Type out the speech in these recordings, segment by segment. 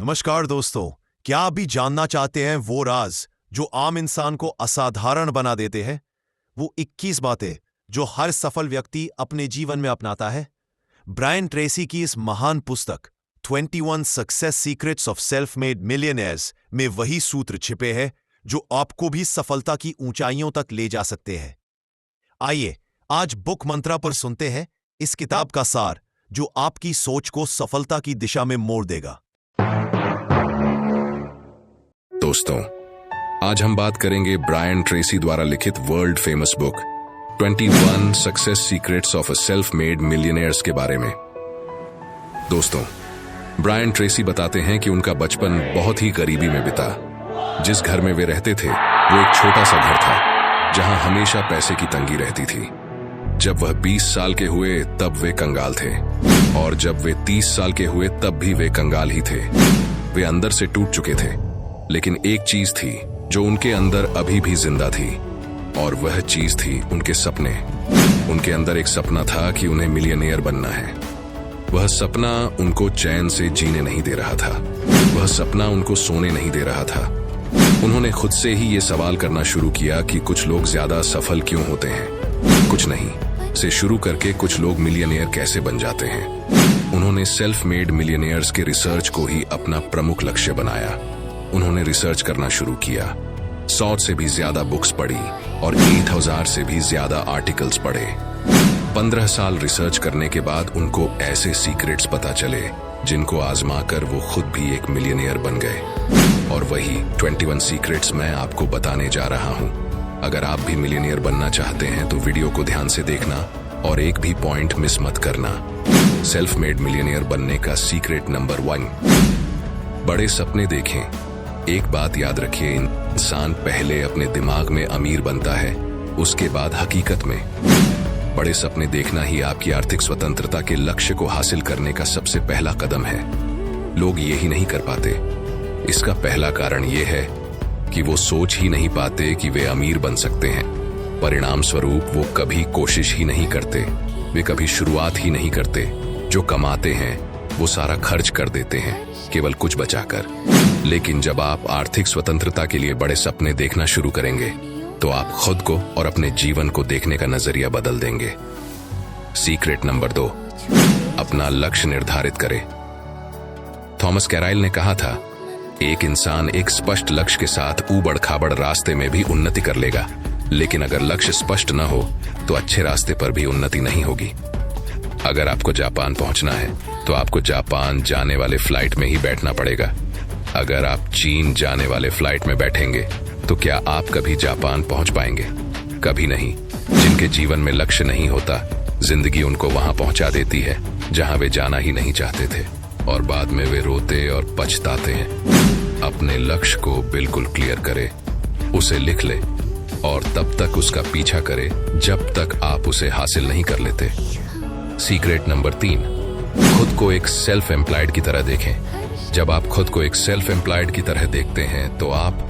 नमस्कार दोस्तों, क्या आप भी जानना चाहते हैं वो राज जो आम इंसान को असाधारण बना देते हैं? वो 21 बातें जो हर सफल व्यक्ति अपने जीवन में अपनाता है। ब्रायन ट्रेसी की इस महान पुस्तक 21 success secrets of self made millionaires में वही सूत्र छिपे हैं जो आपको भी सफलता की ऊंचाइयों तक ले जा सकते हैं। आइए आज बुक मंत्रा पर सुनते हैं इस किताब का सार जो आपकी सोच को सफलता की दिशा में मोड़ देगा। दोस्तों, आज हम बात करेंगे ब्रायन ट्रेसी द्वारा लिखित world famous book 21 success secrets of a self made millionaires के बारे में। दोस्तों, ब्रायन ट्रेसी बताते हैं कि उनका बचपन बहुत ही गरीबी में बीता। जिस घर में वे रहते थे वो एक छोटा सा घर था जहां हमेशा पैसे की तंगी रहती थी। जब वह 20 साल के हुए तब वे कंगाल थे, और जब वे 30 साल के हुए तब भी वे कंगाल ही थे। वे अंदर से टूट चुके थे, लेकिन एक चीज थी जो उनके अंदर अभी भी जिंदा थी, और वह चीज थी उनके सपने। उनके अंदर एक सपना था कि उन्हें मिलियनेयर बनना है। वह सपना उनको चैन से जीने नहीं दे रहा था। वह सपना उनको सोने नहीं दे रहा था। उन्होंने खुद से ही ये सवाल करना शुरू किया कि कुछ लोग ज्यादा सफल क्यों होते हैं, कुछ नहीं से शुरू करके कुछ लोग मिलियनेयर कैसे बन जाते हैं। उन्होंने सेल्फ मेड मिलियनेयर्स के रिसर्च को ही अपना प्रमुख लक्ष्य बनाया। उन्होंने रिसर्च करना शुरू किया, 100 से भी ज्यादा बुक्स पढ़ी और 1000 से भी ज्यादा आर्टिकल्स पढ़े। 15 साल रिसर्च करने के बाद उनको ऐसे सीक्रेट्स पता चले जिनको आजमाकर वो खुद भी एक मिलियनेयर बन गए। और वही 21 सीक्रेट्स मैं आपको बताने जा रहा हूं। अगर आप भी मिलियनेयर बनना चाहते हैं तो वीडियो को ध्यान से देखना और एक भी पॉइंट मिस मत करना। सेल्फ मेड मिलियनेयर बनने का सीक्रेट नंबर 1, बड़े सपने देखें। एक बात याद रखिए, इंसान पहले अपने दिमाग में अमीर बनता है, उसके बाद हकीकत में। बड़े सपने देखना ही आपकी आर्थिक स्वतंत्रता के लक्ष्य को हासिल करने का सबसे पहला कदम है। लोग यही नहीं कर पाते। इसका पहला कारण यह है कि वो सोच ही नहीं पाते कि वे अमीर बन सकते हैं। परिणाम स्वरूप वो कभी कोशिश ही नहीं करते, वे कभी शुरुआत ही नहीं करते। जो कमाते हैं वो सारा खर्च कर देते हैं, केवल कुछ बचाकर। लेकिन जब आप आर्थिक स्वतंत्रता के लिए बड़े सपने देखना शुरू करेंगे तो आप खुद को और अपने जीवन को देखने का नजरिया बदल देंगे। सीक्रेट नंबर 2, अपना लक्ष्य निर्धारित करें। थॉमस कैराइल ने कहा था, एक इंसान एक स्पष्ट लक्ष्य के साथ ऊबड़ खाबड़ रास्ते में भी उन्नति कर लेगा, लेकिन अगर लक्ष्य स्पष्ट न हो तो अच्छे रास्ते पर भी उन्नति नहीं होगी। अगर आपको जापान पहुंचना है तो आपको जापान जाने वाले फ्लाइट में ही बैठना पड़ेगा। अगर आप चीन जाने वाले फ्लाइट में बैठेंगे तो क्या आप कभी जापान पहुंच पाएंगे? कभी नहीं। जिनके जीवन में लक्ष्य नहीं होता, जिंदगी उनको वहां पहुंचा देती है जहां वे जाना ही नहीं चाहते थे, और बाद में वे रोते और पछताते हैं। अपने लक्ष्य को बिल्कुल क्लियर करें, उसे लिख ले और तब तक उसका पीछा करें जब तक आप उसे हासिल नहीं कर लेते। सीक्रेट नंबर 3, खुद को एक सेल्फ एम्प्लॉयड की तरह देखें। जब आप खुद को एक सेल्फ एम्प्लॉयड की तरह देखते हैं तो आप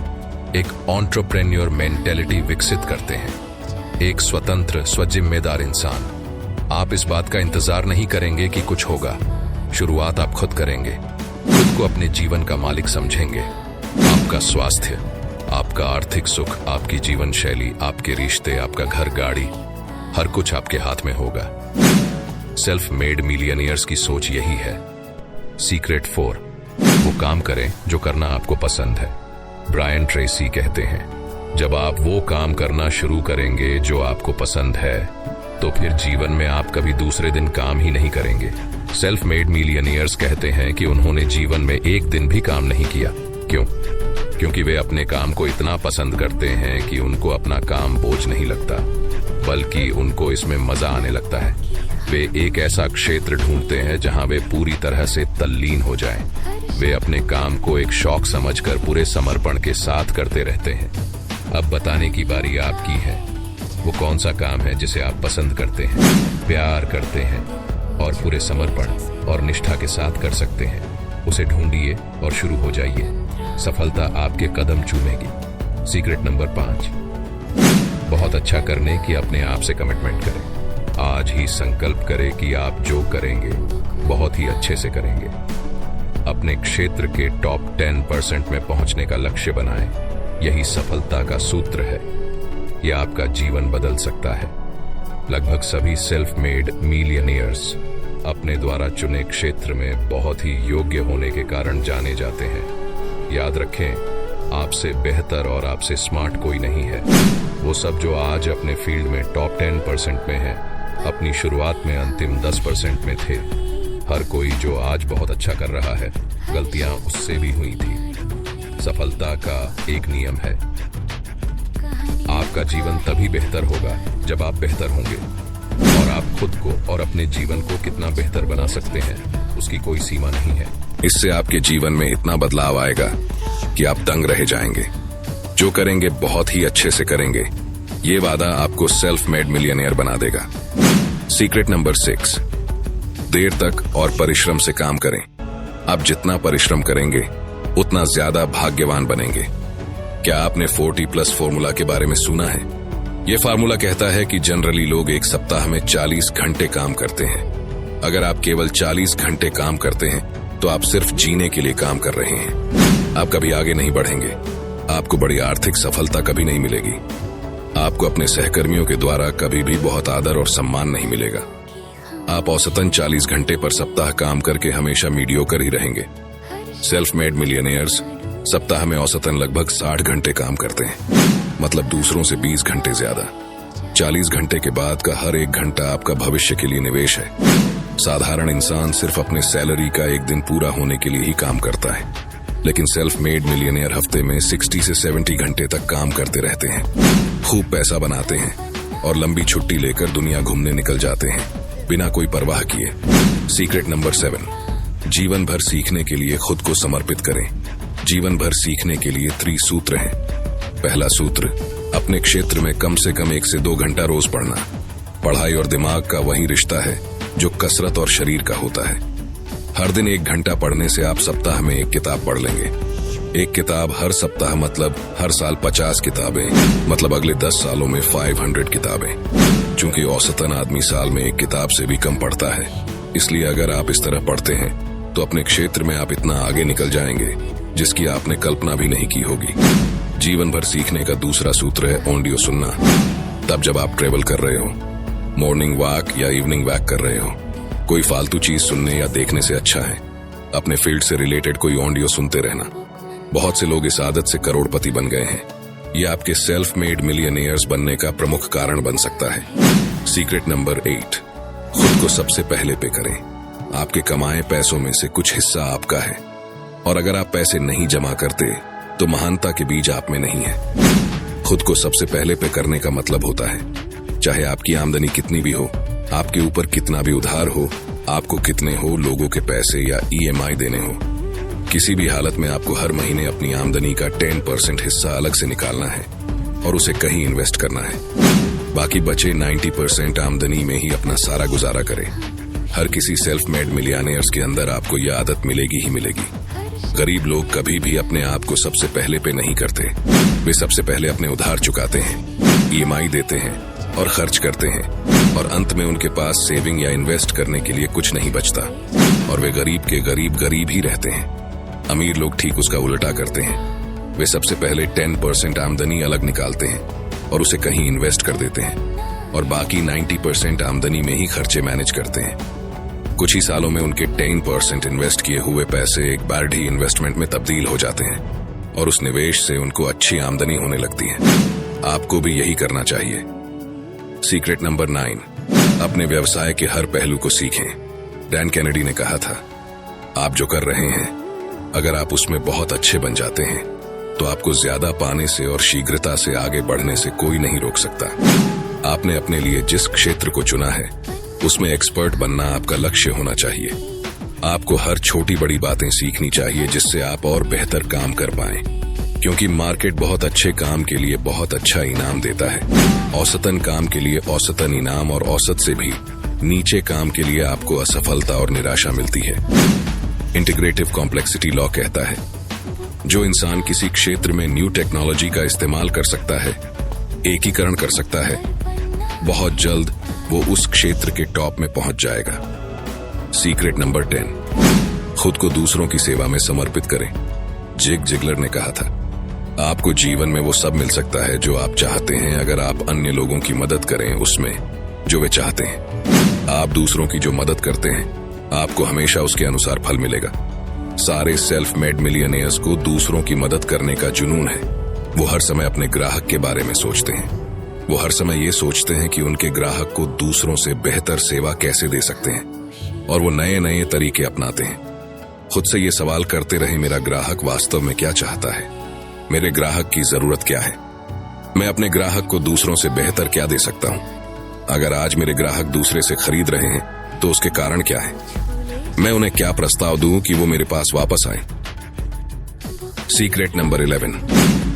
एक एंटरप्रेन्योर मेंटेलिटी विकसित करते हैं, एक स्वतंत्र स्वजिम्मेदार इंसान। आप इस बात का इंतजार नहीं करेंगे कि कुछ होगा, शुरुआत आप खुद करेंगे। खुद को अपने जीवन का मालिक समझेंगे। आपका स्वास्थ्य, आपका आर्थिक सुख, आपकी जीवन शैली, आपके रिश्ते, आपका घर गाड़ी, हर कुछ आपके हाथ में होगा। सेल्फ मेड मिलियनियर्स की सोच यही है। सीक्रेट 4, वो काम करें जो करना आपको पसंद है। ब्रायन ट्रेसी कहते हैं, जब आप वो काम करना शुरू करेंगे जो आपको पसंद है तो फिर जीवन में आप कभी दूसरे दिन काम ही नहीं करेंगे। सेल्फ मेड मिलियनियर्स कहते हैं कि उन्होंने जीवन में एक दिन भी काम नहीं किया। क्यों? क्योंकि वे अपने काम को इतना पसंद करते हैं कि उनको अपना काम बोझ नहीं लगता, बल्कि उनको इसमें मजा आने लगता है। वे एक ऐसा क्षेत्र ढूंढते हैं जहां वे पूरी तरह से तल्लीन हो जाएं। वे अपने काम को एक शौक समझकर पूरे समर्पण के साथ करते रहते हैं। अब बताने की बारी आपकी है। वो कौन सा काम है जिसे आप पसंद करते हैं, प्यार करते हैं और पूरे समर्पण और निष्ठा के साथ कर सकते हैं? उसे ढूंढिए और शुरू हो जाइए। सफलता आपके कदम चूमेगी। सीक्रेट नंबर 5, बहुत अच्छा करने की अपने आप से कमिटमेंट करें। आज ही संकल्प करें कि आप जो करेंगे बहुत ही अच्छे से करेंगे। अपने क्षेत्र के टॉप 10% में पहुंचने का लक्ष्य बनाएं। यही सफलता का सूत्र है। यह आपका जीवन बदल सकता है। लगभग सभी सेल्फ मेड मिलियनियर्स अपने द्वारा चुने क्षेत्र में बहुत ही योग्य होने के कारण जाने जाते हैं। याद रखें, आपसे बेहतर और आपसे स्मार्ट कोई नहीं है। वो सब जो आज अपने फील्ड में टॉप 10% में है, अपनी शुरुआत में अंतिम 10% में थे। हर कोई जो आज बहुत अच्छा कर रहा है, गलतियां उससे भी हुई थी। सफलता का एक नियम है, आपका जीवन तभी बेहतर होगा जब आप बेहतर होंगे, और आप खुद को और अपने जीवन को कितना बेहतर बना सकते हैं उसकी कोई सीमा नहीं है। इससे आपके जीवन में इतना बदलाव आएगा कि आप दंग रह जाएंगे। जो करेंगे बहुत ही अच्छे से करेंगे। ये वादा आपको सेल्फ मेड मिलियनेयर बना देगा। सीक्रेट नंबर 6, देर तक और परिश्रम से काम करें। आप जितना परिश्रम करेंगे उतना ज्यादा भाग्यवान बनेंगे। क्या आपने 40+ फॉर्मूला के बारे में सुना है? यह फार्मूला कहता है कि जनरली लोग एक सप्ताह में 40 घंटे काम करते हैं। अगर आप केवल 40 घंटे काम करते हैं तो आप सिर्फ जीने के लिए काम कर रहे हैं। आप कभी आगे नहीं बढ़ेंगे। आपको बड़ी आर्थिक सफलता कभी नहीं मिलेगी। आपको अपने सहकर्मियों के द्वारा कभी भी बहुत आदर और सम्मान नहीं मिलेगा। आप औसतन 40 घंटे पर सप्ताह काम करके हमेशा मीडियोकर ही रहेंगे। सेल्फ मेड मिलियनियर्स सप्ताह में औसतन लगभग 60 घंटे काम करते हैं, मतलब दूसरों से 20 घंटे ज्यादा। 40 घंटे के बाद का हर एक घंटा आपका भविष्य के लिए निवेश है। साधारण इंसान सिर्फ अपने सैलरी का एक दिन पूरा होने के लिए ही काम करता है, लेकिन सेल्फ मेड मिलियनियर हफ्ते में 60 से 70 घंटे तक काम करते रहते हैं, खूब पैसा बनाते हैं और लंबी छुट्टी लेकर दुनिया घूमने निकल जाते हैं बिना कोई परवाह किए। सीक्रेट नंबर 7, जीवन भर सीखने के लिए खुद को समर्पित करें। जीवन भर सीखने के लिए 3 सूत्र हैं। पहला सूत्र, अपने क्षेत्र में कम से कम 1 से 2 घंटा रोज पढ़ना। पढ़ाई और दिमाग का वही रिश्ता है जो कसरत और शरीर का होता है। हर दिन 1 घंटा पढ़ने से आप सप्ताह में 1 किताब पढ़ लेंगे। 1 किताब हर सप्ताह मतलब हर साल 50 किताबें, मतलब अगले 10 सालों में 500 किताबें। चूंकि औसतन आदमी साल में 1 किताब से भी कम पढ़ता है, इसलिए अगर आप इस तरह पढ़ते हैं तो अपने क्षेत्र में आप इतना आगे निकल जाएंगे जिसकी आपने कल्पना भी नहीं की होगी। जीवन भर सीखने का दूसरा सूत्र है ऑडियो सुनना। तब जब आप ट्रेवल कर रहे हो, मॉर्निंग वॉक या इवनिंग वॉक कर रहे हो, कोई फालतू चीज सुनने या देखने से अच्छा है अपने फील्ड से रिलेटेड कोई ऑडियो सुनते रहना। बहुत से लोग इस आदत से करोड़पति बन गए हैं। यह आपके सेल्फ मेड मिलियनियर्स बनने का प्रमुख कारण बन सकता है। सीक्रेट नंबर 8, खुद को सबसे पहले पे करें। आपके कमाए पैसों में से कुछ हिस्सा आपका है, और अगर आप पैसे नहीं जमा करते तो महानता के बीज आप में नहीं है। खुद को सबसे पहले पे करने का मतलब होता है, चाहे आपकी आमदनी कितनी भी हो, आपके ऊपर कितना भी उधार हो, आपको कितने हो लोगों के पैसे या EMI देने हो, किसी भी हालत में आपको हर महीने अपनी आमदनी का 10% हिस्सा अलग से निकालना है और उसे कहीं इन्वेस्ट करना है। बाकी बचे 90% आमदनी में ही अपना सारा गुजारा करें। हर किसी सेल्फ मेड मिलियनियर्स के अंदर आपको यह आदत मिलेगी ही मिलेगी। गरीब लोग कभी भी अपने आप को सबसे पहले पे नहीं करते। वे सबसे पहले अपने उधार चुकाते हैं, EMI देते हैं और खर्च करते हैं, और अंत में उनके पास सेविंग या इन्वेस्ट करने के लिए कुछ नहीं बचता, और वे गरीब के गरीब ही रहते हैं। अमीर लोग ठीक उसका उल्टा करते हैं। वे सबसे पहले 10% आमदनी अलग निकालते हैं और उसे कहीं इन्वेस्ट कर देते हैं, और बाकी 90% आमदनी में ही खर्चे मैनेज करते हैं। कुछ ही सालों में उनके 10% इन्वेस्ट किए हुए पैसे एक बार ही इन्वेस्टमेंट में तब्दील हो जाते हैं, और उस निवेश से उनको अच्छी आमदनी होने लगती है। आपको भी यही करना चाहिए। सीक्रेट नंबर 9, अपने व्यवसाय के हर पहलू को सीखें। डैन कैनेडी ने कहा था, आप जो कर रहे हैं, अगर आप उसमें बहुत अच्छे बन जाते हैं तो आपको ज्यादा पाने से और शीघ्रता से आगे बढ़ने से कोई नहीं रोक सकता। आपने अपने लिए जिस क्षेत्र को चुना है उसमें एक्सपर्ट बनना आपका लक्ष्य होना चाहिए। आपको हर छोटी बड़ी बातें सीखनी चाहिए जिससे आप और बेहतर काम कर पाएं, क्योंकि मार्केट बहुत अच्छे काम के लिए बहुत अच्छा इनाम देता है। औसतन काम के लिए औसतन इनाम, और औसत से भी नीचे काम के लिए आपको असफलता और निराशा मिलती है। इंटीग्रेटिव कॉम्प्लेक्सिटी लॉ कहता है, जो इंसान किसी क्षेत्र में न्यू टेक्नोलॉजी का इस्तेमाल कर सकता है, एकीकरण कर सकता है, बहुत जल्द वो उस क्षेत्र के टॉप में पहुंच जाएगा। सीक्रेट नंबर 10, खुद को दूसरों की सेवा में समर्पित करें। जिग जिगलर ने कहा था, आपको जीवन में वो सब मिल सकता है जो आप चाहते हैं अगर आप अन्य लोगों की मदद करें उसमें जो वे चाहते हैं। आप दूसरों की जो मदद करते हैं आपको हमेशा उसके अनुसार फल मिलेगा। सारे सेल्फ मेड मिलियनेयर्स को दूसरों की मदद करने का जुनून है। वो हर समय अपने ग्राहक के बारे में सोचते हैं। वो हर समय ये सोचते हैं कि उनके ग्राहक को दूसरों से बेहतर सेवा कैसे दे सकते हैं और वो नए नए तरीके अपनाते हैं। खुद से ये सवाल करते रहे, मेरा ग्राहक वास्तव में क्या चाहता है? मेरे ग्राहक की जरूरत क्या है? मैं अपने ग्राहक को दूसरों से बेहतर क्या दे सकता हूं? अगर आज मेरे ग्राहक दूसरे से खरीद रहे हैं तो उसके कारण क्या है? मैं उन्हें क्या प्रस्ताव दूं कि वो मेरे पास वापस आए? सीक्रेट नंबर 11,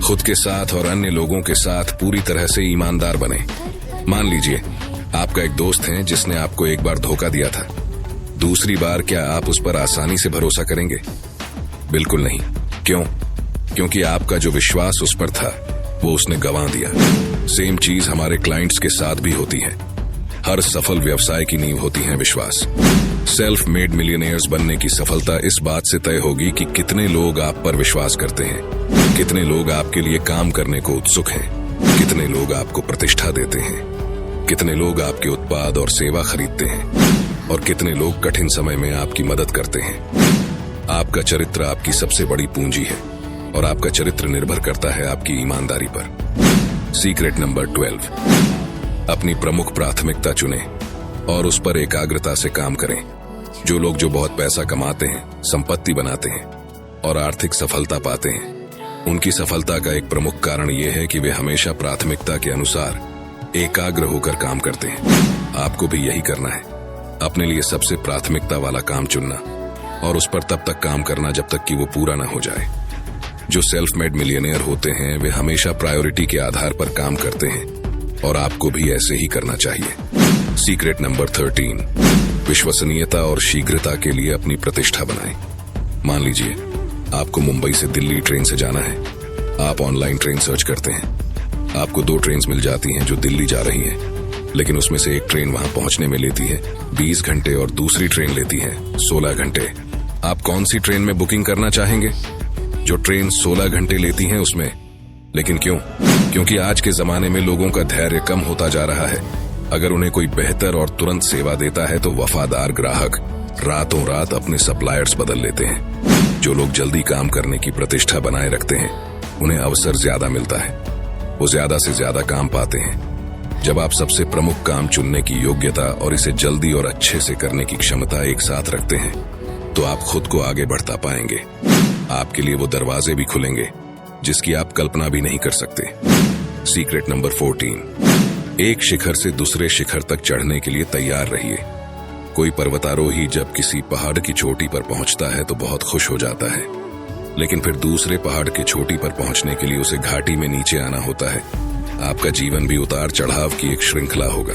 खुद के साथ और अन्य लोगों के साथ पूरी तरह से ईमानदार बने। मान लीजिए आपका एक दोस्त है जिसने आपको एक बार धोखा दिया था। दूसरी बार क्या आप उस पर आसानी से भरोसा करेंगे? बिल्कुल नहीं। क्यों? क्योंकि आपका जो विश्वास उस पर था वो उसने गंवा दिया। सेम चीज हमारे क्लाइंट्स के साथ भी होती है। हर सफल व्यवसाय की नींव होती है विश्वास। सेल्फ मेड मिलियनेयर्स बनने की सफलता इस बात से तय होगी कि कितने लोग आप पर विश्वास करते हैं, कितने लोग आपके लिए काम करने को उत्सुक हैं, कितने लोग आपको प्रतिष्ठा देते हैं, कितने लोग आपके उत्पाद और सेवा खरीदते हैं और कितने लोग कठिन समय में आपकी मदद करते हैं। आपका चरित्र आपकी सबसे बड़ी पूंजी है और आपका चरित्र निर्भर करता है आपकी ईमानदारी पर। सीक्रेट नंबर 12, अपनी प्रमुख प्राथमिकता चुनें और उस पर एकाग्रता से काम करें। जो लोग जो बहुत पैसा कमाते हैं, संपत्ति बनाते हैं और आर्थिक सफलता पाते हैं, उनकी सफलता का एक प्रमुख कारण यह है कि वे हमेशा प्राथमिकता के अनुसार एकाग्र होकर काम करते हैं। आपको भी यही करना है, अपने लिए सबसे प्राथमिकता वाला काम चुनना और उस पर तब तक काम करना जब तक कि वो पूरा ना हो जाए। जो सेल्फ मेड मिलियनेयर होते हैं वे हमेशा प्रायोरिटी के आधार पर काम करते हैं और आपको भी ऐसे ही करना चाहिए। सीक्रेट नंबर 13, विश्वसनीयता और शीघ्रता के लिए अपनी प्रतिष्ठा बनाएं। मान लीजिए आपको मुंबई से दिल्ली ट्रेन से जाना है। आप ऑनलाइन ट्रेन सर्च करते हैं। आपको 2 ट्रेन मिल जाती हैं जो दिल्ली जा रही हैं, लेकिन उसमें से एक ट्रेन वहां पहुंचने में लेती है 20 घंटे और दूसरी ट्रेन लेती है 16 घंटे। आप कौन सी ट्रेन में बुकिंग करना चाहेंगे? जो ट्रेन 16 घंटे लेती है उसमें। लेकिन क्यों? क्योंकि आज के जमाने में लोगों का धैर्य कम होता जा रहा है। अगर उन्हें कोई बेहतर और तुरंत सेवा देता है तो वफादार ग्राहक रातों रात अपने सप्लायर्स बदल लेते हैं। जो लोग जल्दी काम करने की प्रतिष्ठा बनाए रखते हैं उन्हें अवसर ज्यादा मिलता है, वो ज्यादा से ज्यादा काम पाते हैं। जब आप सबसे प्रमुख काम चुनने की योग्यता और इसे जल्दी और अच्छे से करने की क्षमता एक साथ रखते हैं तो आप खुद को आगे बढ़ता पाएंगे। आपके लिए वो दरवाजे भी खुलेंगे जिसकी आप कल्पना भी नहीं कर सकते। सीक्रेट नंबर 14, एक शिखर से दूसरे शिखर तक चढ़ने के लिए तैयार रहिए। कोई पर्वतारोही जब किसी पहाड़ की चोटी पर पहुंचता है तो बहुत खुश हो जाता है, लेकिन फिर दूसरे पहाड़ की चोटी पर पहुंचने के लिए उसे घाटी में नीचे आना होता है। आपका जीवन भी उतार चढ़ाव की एक श्रृंखला होगा।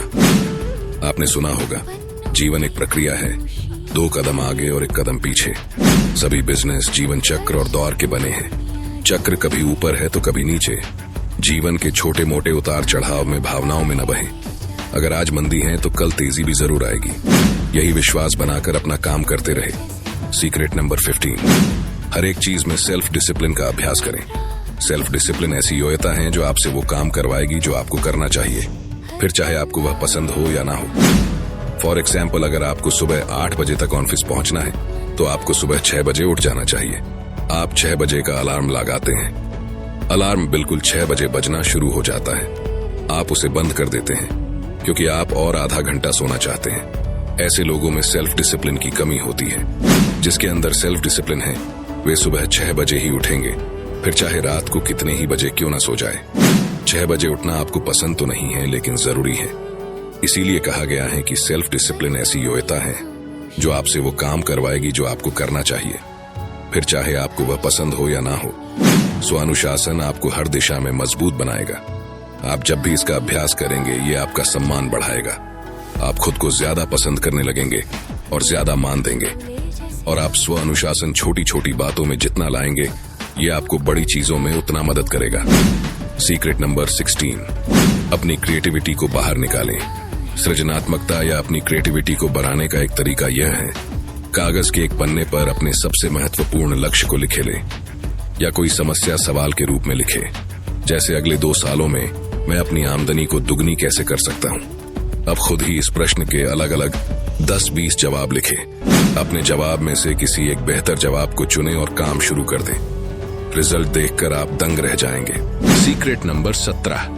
आपने सुना होगा, जीवन एक प्रक्रिया है, 2 कदम आगे और 1 कदम पीछे। सभी बिजनेस जीवन चक्र और दौर के बने हैं। चक्र कभी ऊपर है तो कभी नीचे। जीवन के छोटे मोटे उतार चढ़ाव में भावनाओं में न बहें। अगर आज मंदी है तो कल तेजी भी जरूर आएगी। यही विश्वास बनाकर अपना काम करते रहे। सीक्रेट नंबर 15, हर एक चीज में सेल्फ डिसिप्लिन का अभ्यास करें। सेल्फ डिसिप्लिन ऐसी योग्यता है जो आपसे वो काम करवाएगी जो आपको करना चाहिए, फिर चाहे आपको वह पसंद हो या ना हो। फॉर एग्जाम्पल, अगर आपको सुबह 8 बजे तक ऑफिस पहुंचना है तो आपको सुबह 6 बजे उठ जाना चाहिए। आप 6 बजे का अलार्म लगाते हैं। अलार्म बिल्कुल 6 बजे बजना शुरू हो जाता है। आप उसे बंद कर देते हैं क्योंकि आप और आधा घंटा सोना चाहते हैं। ऐसे लोगों में सेल्फ डिसिप्लिन की कमी होती है। जिसके अंदर सेल्फ डिसिप्लिन है वे सुबह 6 बजे ही उठेंगे, फिर चाहे रात को कितने ही बजे क्यों ना सो जाए। 6 बजे उठना आपको पसंद तो नहीं है लेकिन जरूरी है। इसीलिए कहा गया है कि सेल्फ डिसिप्लिन ऐसी योग्यता है जो आपसे वो काम करवाएगी जो आपको करना चाहिए, फिर चाहे आपको वह पसंद हो या ना हो। स्वानुशासन आपको हर दिशा में मजबूत बनाएगा। आप जब भी इसका अभ्यास करेंगे ये आपका सम्मान बढ़ाएगा। आप खुद को ज्यादा पसंद करने लगेंगे और ज्यादा मान देंगे, और आप स्व अनुशासन छोटी छोटी बातों में जितना लाएंगे ये आपको बड़ी चीजों में उतना मदद करेगा। सीक्रेट नंबर 16, अपनी क्रिएटिविटी को बाहर निकालें। सृजनात्मकता या अपनी क्रिएटिविटी को बढ़ाने का एक तरीका यह है, कागज के एक पन्ने पर अपने सबसे महत्वपूर्ण लक्ष्य को लिखे ले, या कोई समस्या सवाल के रूप में लिखे, जैसे अगले 2 सालों में मैं अपनी आमदनी को दुगनी कैसे कर सकता हूं। अब खुद ही इस प्रश्न के अलग अलग 10-20 जवाब लिखे। अपने जवाब में से किसी एक बेहतर जवाब को चुने और काम शुरू कर दें। रिजल्ट देखकर आप दंग रह जाएंगे। सीक्रेट नंबर 17,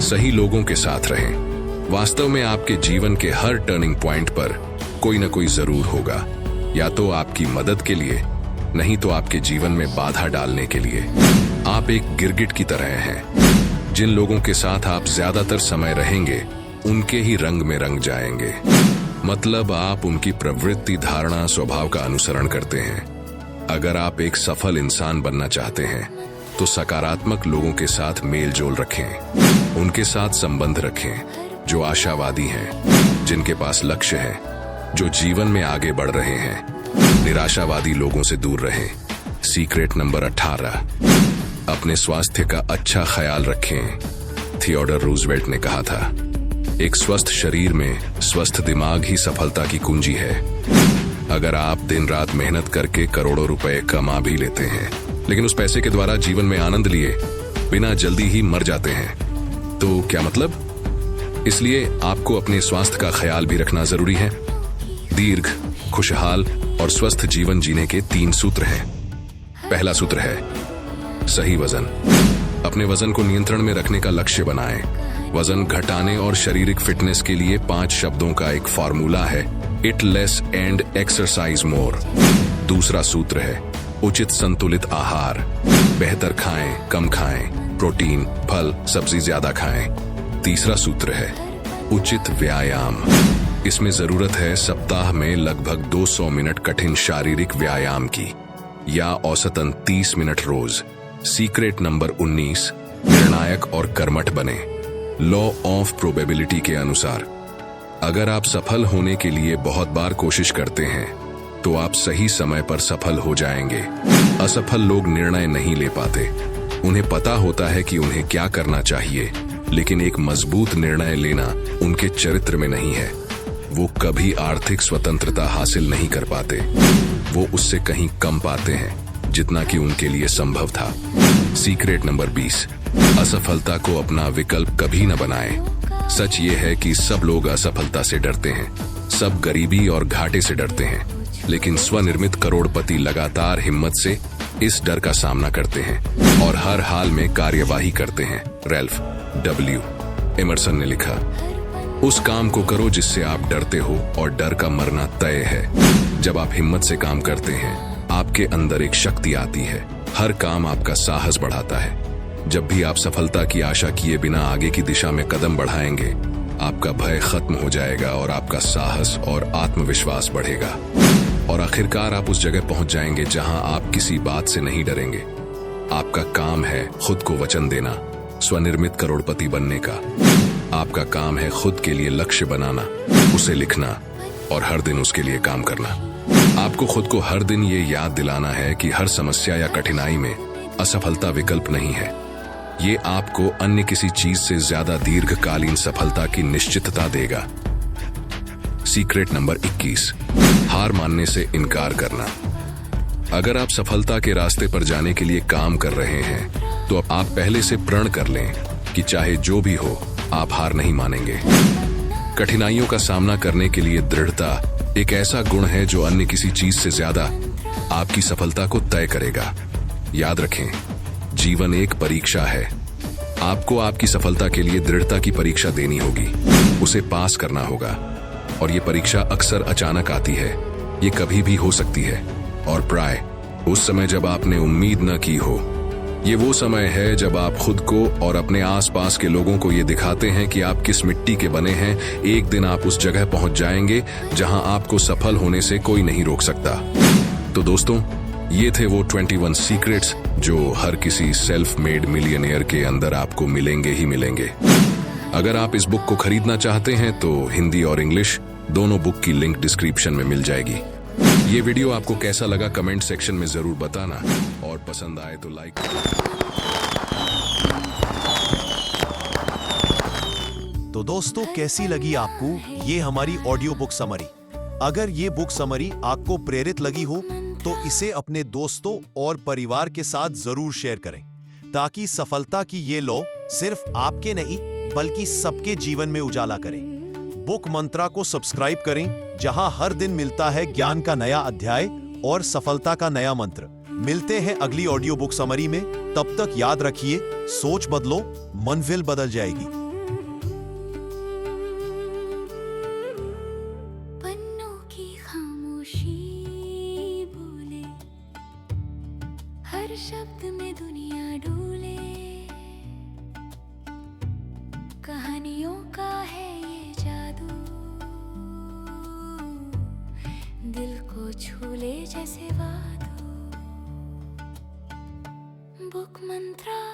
सही लोगों के साथ रहें। वास्तव में आपके जीवन के हर टर्निंग पॉइंट पर कोई न कोई जरूर होगा, या तो आपकी मदद के लिए, नहीं तो आपके जीवन में बाधा डालने के लिए। आप एक गिरगिट की तरह हैं। जिन लोगों के साथ आप ज्यादातर समय रहेंगे उनके ही रंग में रंग जाएंगे। मतलब आप उनकी प्रवृत्ति, धारणा, स्वभाव का अनुसरण करते हैं। अगर आप एक सफल इंसान बनना चाहते हैं तो सकारात्मक लोगों के साथ मेल जोल रखें। उनके साथ संबंध रखें जो आशावादी हैं, जिनके पास लक्ष्य है, जो जीवन में आगे बढ़ रहे हैं। निराशावादी लोगों से दूर रहें। सीक्रेट नंबर 18, अपने स्वास्थ्य का अच्छा ख्याल रखें। थियोडोर रूजवेल्ट ने कहा था, एक स्वस्थ शरीर में स्वस्थ दिमाग ही सफलता की कुंजी है। अगर आप दिन रात मेहनत करके करोड़ों रुपए कमा भी लेते हैं, लेकिन उस पैसे के द्वारा जीवन में आनंद लिए बिना जल्दी ही मर जाते हैं, तो क्या मतलब? इसलिए आपको अपने स्वास्थ्य का ख्याल भी रखना जरूरी है। दीर्घ, खुशहाल और स्वस्थ जीवन जीने के 3 सूत्र हैं। पहला सूत्र है सही वजन। अपने वजन को नियंत्रण में रखने का लक्ष्य बनाएं। वजन घटाने और शारीरिक फिटनेस के लिए 5 शब्दों का एक फॉर्मूला है, इट लेस एंड एक्सरसाइज मोर। दूसरा सूत्र है उचित संतुलित आहार। बेहतर खाएं, कम खाएं, प्रोटीन, फल, सब्जी ज्यादा खाएं। तीसरा सूत्र है उचित व्यायाम। इसमें जरूरत है सप्ताह में लगभग 200 मिनट कठिन शारीरिक व्यायाम की, या औसतन 30 मिनट रोज। सीक्रेट नंबर 19, निर्णायक और कर्मठ बने। लॉ ऑफ प्रोबेबिलिटी के अनुसार अगर आप सफल होने के लिए बहुत बार कोशिश करते हैं तो आप सही समय पर सफल हो जाएंगे। असफल लोग निर्णय नहीं ले पाते। उन्हें पता होता है कि उन्हें क्या करना चाहिए, लेकिन एक मजबूत निर्णय लेना उनके चरित्र में नहीं है। वो कभी आर्थिक स्वतंत्रता हासिल नहीं कर पाते। वो उससे कहीं कम पाते हैं जितना कि उनके लिए संभव था। सीक्रेट नंबर 20, असफलता को अपना विकल्प कभी न बनाएं। सच ये है कि सब लोग असफलता से डरते हैं, सब गरीबी और घाटे से डरते हैं, लेकिन स्वनिर्मित करोड़पति लगातार हिम्मत से इस डर का सामना करते हैं और हर हाल में कार्यवाही करते हैं। रैल्फ डब्ल्यू एमरसन ने लिखा, उस काम को करो जिससे आप डरते हो और डर का मरना तय है। जब आप हिम्मत से काम करते हैं आपके अंदर एक शक्ति आती है। हर काम आपका साहस बढ़ाता है। जब भी आप सफलता की आशा किए बिना आगे की दिशा में कदम बढ़ाएंगे, आपका भय खत्म हो जाएगा और आपका साहस और आत्मविश्वास बढ़ेगा। और आखिरकार आप उस जगह पहुंच जाएंगे जहां आप किसी बात से नहीं डरेंगे। आपका काम है खुद को वचन देना, स्वनिर्मित करोड़पति बनने का। आपका काम है खुद के लिए लक्ष्य बनाना, उसे लिखना और हर दिन उसके लिए काम करना। आपको खुद को हर दिन ये याद दिलाना है कि हर समस्या या कठिनाई में असफलता विकल्प नहीं है। ये आपको अन्य किसी चीज से ज्यादा दीर्घकालीन सफलता की निश्चितता देगा। सीक्रेट नंबर 21, हार मानने से इनकार करना। अगर आप सफलता के रास्ते पर जाने के लिए काम कर रहे हैं तो आप पहले से प्रण कर लें कि चाहे जो भी हो आप हार नहीं मानेंगे। कठिनाइयों का सामना करने के लिए दृढ़ता एक ऐसा गुण है जो अन्य किसी चीज से ज्यादा आपकी सफलता को तय करेगा। याद रखें, जीवन एक परीक्षा है। आपको आपकी सफलता के लिए दृढ़ता की परीक्षा देनी होगी, उसे पास करना होगा। और ये परीक्षा अक्सर अचानक आती है, ये कभी भी हो सकती है, और प्राय उस समय जब आपने उम्मीद न की हो। ये वो समय है जब आप खुद को और अपने आसपास के लोगों को ये दिखाते हैं कि आप किस मिट्टी के बने हैं। एक दिन आप उस जगह पहुंच जाएंगे जहां आपको सफल होने से कोई नहीं रोक सकता। तो दोस्तों, ये थे वो 21 सीक्रेट्स जो हर किसी सेल्फ मेड मिलियनेयर के अंदर आपको मिलेंगे ही मिलेंगे। अगर आप इस बुक को खरीदना चाहते हैं तो हिंदी और इंग्लिश दोनों बुक की लिंक डिस्क्रिप्शन में मिल जाएगी। ये वीडियो आपको कैसा लगा कमेंट सेक्शन में जरूर बताना, और पसंद आए तो लाइक। तो दोस्तों, कैसी लगी आपको ये हमारी ऑडियो बुक समरी? अगर ये बुक समरी आपको प्रेरित लगी हो तो इसे अपने दोस्तों और परिवार के साथ जरूर शेयर करें, ताकि सफलता की ये लौ सिर्फ आपके नहीं बल्कि सबके जीवन में उजाला करें। बुक मंत्रा को सब्सक्राइब करें, जहां हर दिन मिलता है ज्ञान का नया अध्याय और सफलता का नया मंत्र। मिलते हैं अगली ऑडियो बुक समरी में। तब तक याद रखिए, सोच बदलो, मंजिल बदल जाएगी। पन्नों की खामोशी बोले, हर शब्द में दुनिया डोले, कहानियों का है ये जादू, दिल को छूले जैसे वादू। बुक मंत्रा।